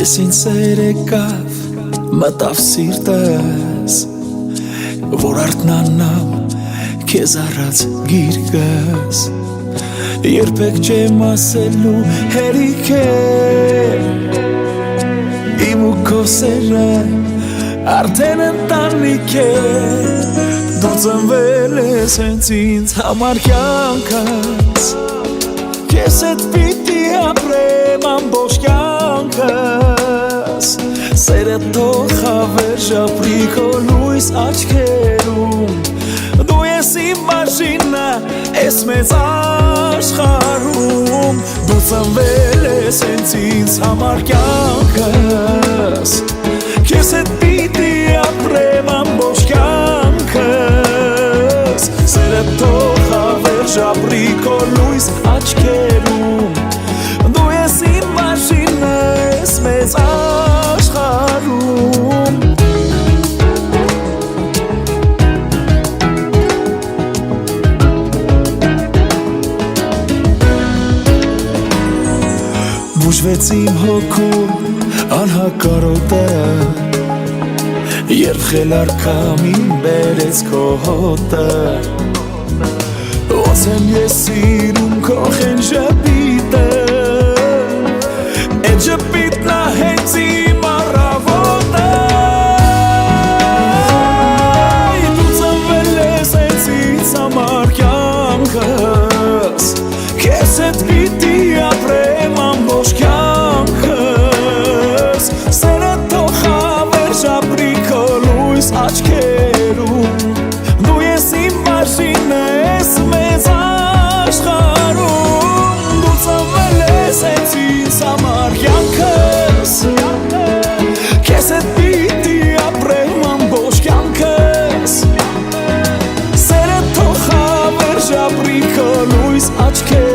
Ես ինձ սերեկավ մտավ սիրտս որ արթնանամ քեզ առած գիրկս երբեք չեմ ասելու հերիք է իմ ու քո սերը արդեն ընտանիք է դու ծնվել ես հենց ինձ համար կյանքս քեզ հետ պիտի ապրեմ ամբողջ կյանքս սերը թող հավերժ ապրի քո լույս աչքերում դու ես իմ մաշինը ես մեծ աշխարհում դու ծնվել ես հենց ինձ համար կյանքս քեզ հետ պիտի ապրեմ ամբողջ կյանքս սերը թող հավերժ ապրի քո լույս աչքերում դու ես իմ մաշինը ես մեծ աշխարհում Բուժվեց իմ հոգում անհակարոտը Երբ խելար կամին բերեց քո հոտը Ոնց եմ ես սիրում քո խենջապիտը Էդ ժպիտն ա հենց իմ առավոտը Դու ծնվել ես հենց ինձ համար կյանքս Քեզ հետ պիտի ապրեմ ամբողջ կյանքս Սերը թող հավերժ ապրի քո լույս աչքերում Դու ես իմ մաշինը ես մեծ աշխարհում Դու ծնվել ես հենց ինձ համար կյանքս Քեզ հետ պիտի ապրեմ ամբողջ կյանքս Սերը թող հավերժ ապրի քո լույս աչքերում